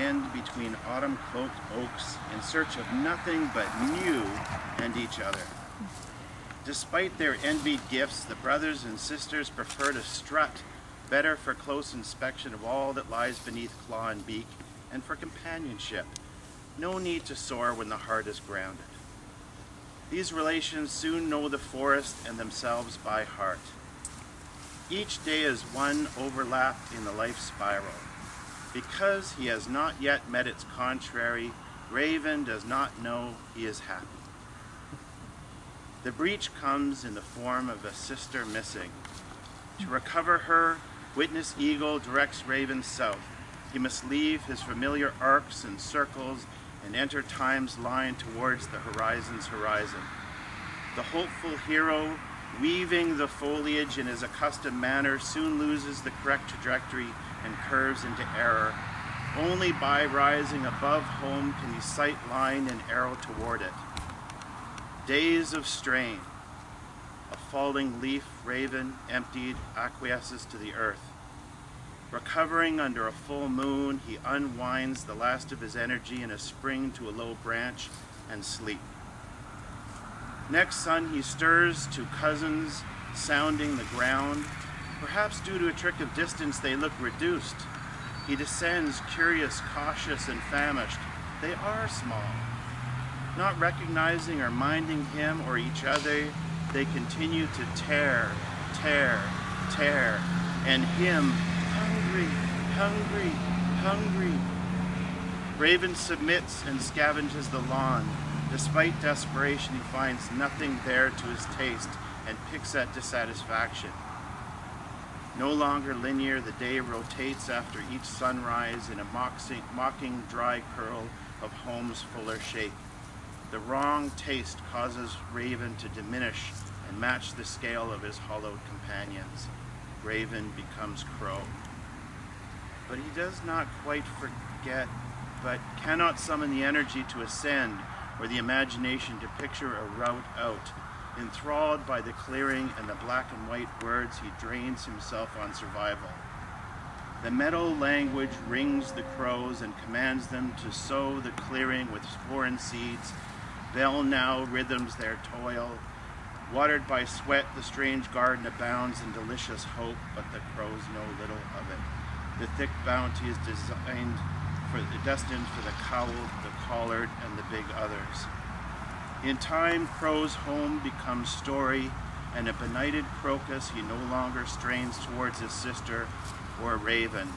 wind between autumn-cloaked oaks in search of nothing but new and each other. Despite their envied gifts, the brothers and sisters prefer to strut, better for close inspection of all that lies beneath claw and beak, and for companionship. No need to soar when the heart is grounded. These relations soon know the forest and themselves by heart. Each day is one overlap in the life spiral. Because he has not yet met its contrary, Raven does not know he is happy. The breach comes in the form of a sister missing. To recover her, Witness Eagle directs Raven south. He must leave his familiar arcs and circles and enter time's line towards the horizon's horizon. The hopeful hero, weaving the foliage in his accustomed manner, soon loses the correct trajectory and curves into error. Only by rising above home can he sight line and arrow toward it. Days of strain. A falling leaf, Raven, emptied, acquiesces to the earth. Recovering under a full moon, he unwinds the last of his energy in a spring to a low branch and sleep. Next sun he stirs to cousins, sounding the ground. Perhaps due to a trick of distance they look reduced. He descends, curious, cautious, and famished. They are small. Not recognizing or minding him or each other, they continue to tear, tear, tear, and him, hungry, hungry, hungry. Raven submits and scavenges the lawn. Despite desperation, he finds nothing there to his taste and picks at dissatisfaction. No longer linear, the day rotates after each sunrise in a mocking dry curl of home's fuller shape. The wrong taste causes Raven to diminish and match the scale of his hollowed companions. Raven becomes crow. But he does not quite forget, but cannot summon the energy to ascend or the imagination to picture a route out. Enthralled by the clearing and the black and white words, he drains himself on survival. The meadow language rings the crows and commands them to sow the clearing with foreign seeds. Bell now rhythms their toil. Watered by sweat, the strange garden abounds in delicious hope, but the crows know little of it. The thick bounty is destined for the cowl, the collared, and the big others. In time, crow's home becomes story, and a benighted crocus he no longer strains towards his sister or raven.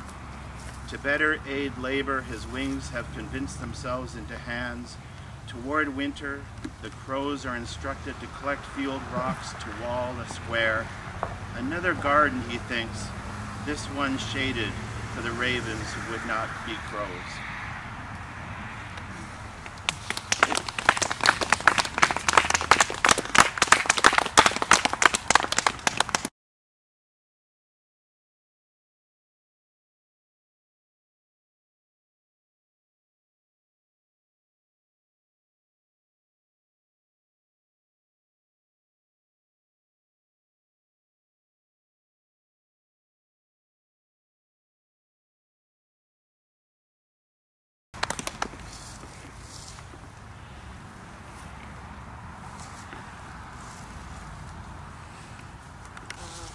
To better aid labor, his wings have convinced themselves into hands. Toward winter, the crows are instructed to collect field rocks to wall a square. Another garden, he thinks, this one shaded for the ravens who would not be crows.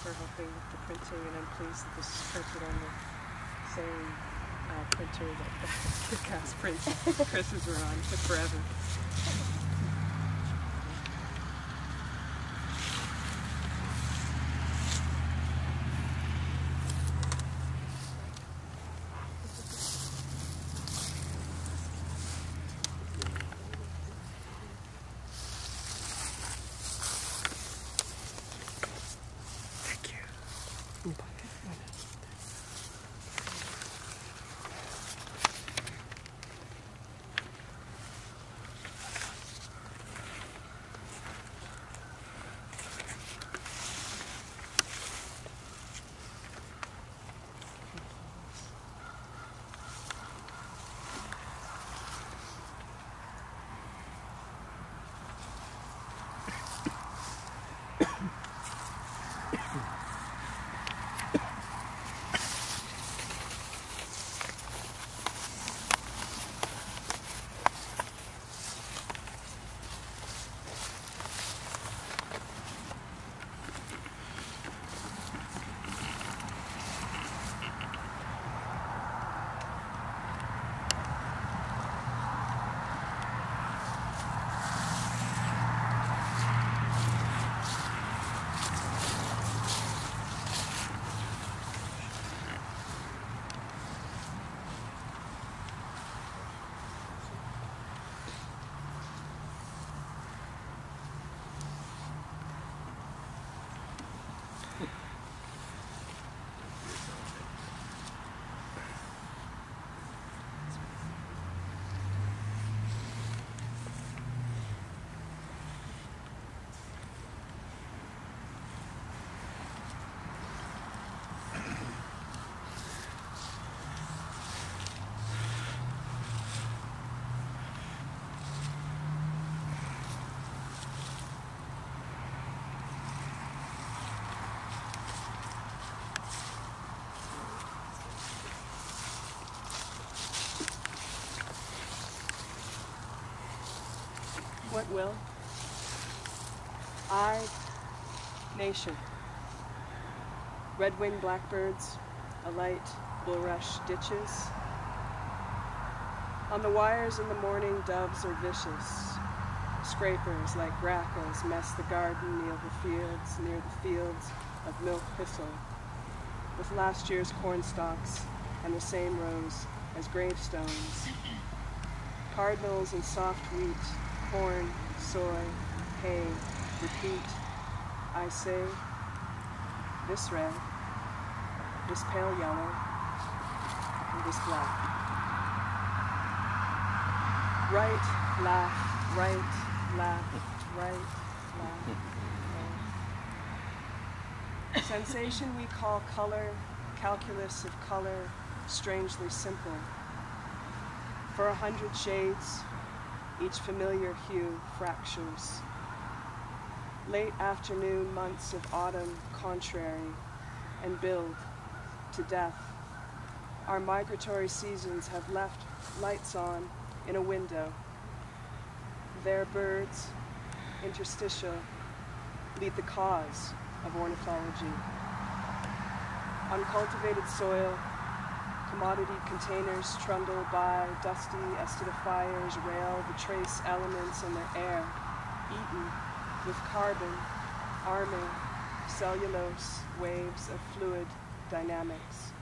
For helping with the printing, and I'm pleased that this is printed on the same printer that the cast print presses were on. Took forever. What will? I, nation. Red-winged blackbirds, alight bulrush ditches. On the wires in the morning, doves are vicious. Scrapers like grackles mess the garden near the fields of milk thistle, with last year's corn stalks and the same rows as gravestones. Cardinals and soft wheat, corn, soy, hay, repeat. I say, this red, this pale yellow, and this black. Right, laugh, right, laugh, right, laugh, right. Sensation we call color, calculus of color, strangely simple. For 100 shades, each familiar hue fractures. Late afternoon months of autumn contrary and build to death. Our migratory seasons have left lights on in a window. Their birds, interstitial, lead the cause of ornithology. Uncultivated soil, commodity containers trundle by, dusty acidifiers rail the trace elements in their air, eaten with carbon, arming, cellulose, waves of fluid dynamics.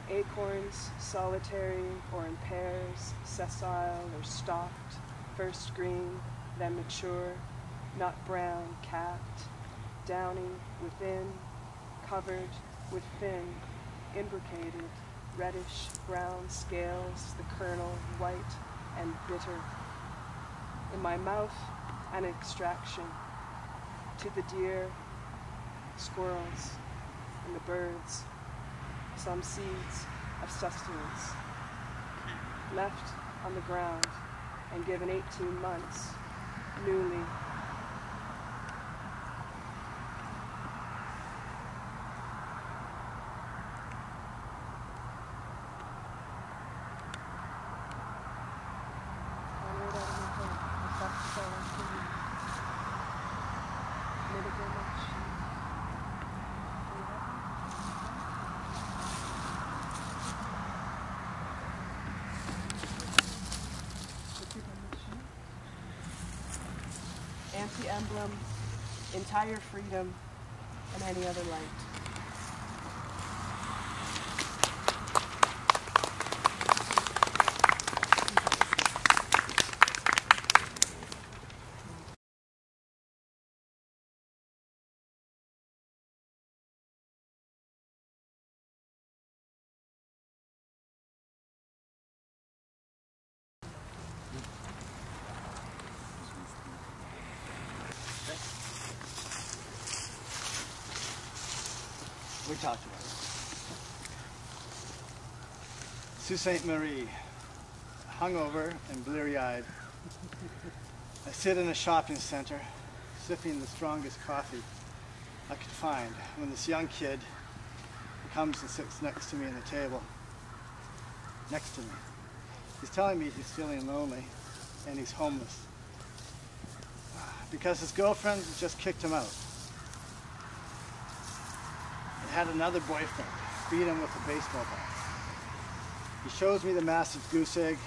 Acorns, solitary or in pairs, sessile or stalked, first green, then mature, nut brown, capped, downy within, covered with thin, imbricated, reddish brown scales, the kernel white and bitter. In my mouth, an extraction to the deer, squirrels, and the birds, some seeds of sustenance, left on the ground and given 18 months, newly. Anti-emblem, entire freedom, and any other light. We talked about it. Sault Ste. Marie, hungover and bleary-eyed. I sit in a shopping center, sipping the strongest coffee I could find, when this young kid comes and sits next to me at the table. Next to me. He's telling me he's feeling lonely and he's homeless because his girlfriend just kicked him out. Had another boyfriend beat him with a baseball bat. He shows me the massive goose egg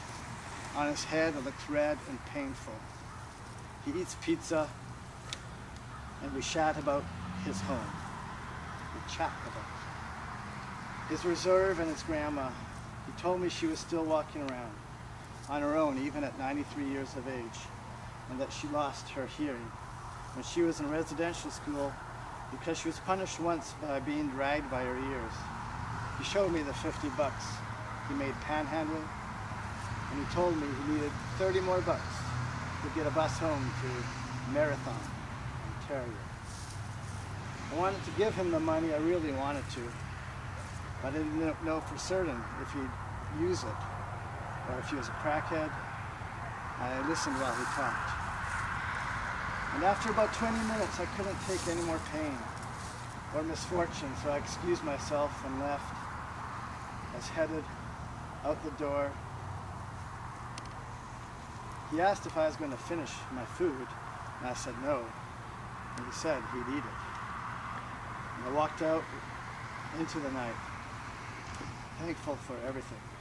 on his head. It looks red and painful. He eats pizza and we chat about his home. We chat about his reserve and his grandma. He told me she was still walking around on her own even at 93 years of age, and that she lost her hearing when she was in residential school because she was punished once by being dragged by her ears. He showed me the 50 bucks he made panhandling, and he told me he needed 30 more bucks to get a bus home to Marathon, Ontario. I wanted to give him the money, I really wanted to, but I didn't know for certain if he'd use it or if he was a crackhead. I listened while he talked. And after about 20 minutes, I couldn't take any more pain or misfortune, so I excused myself and left. I was headed out the door He asked if I was going to finish my food, and I said no, and he said he'd eat it. And I walked out into the night, thankful for everything.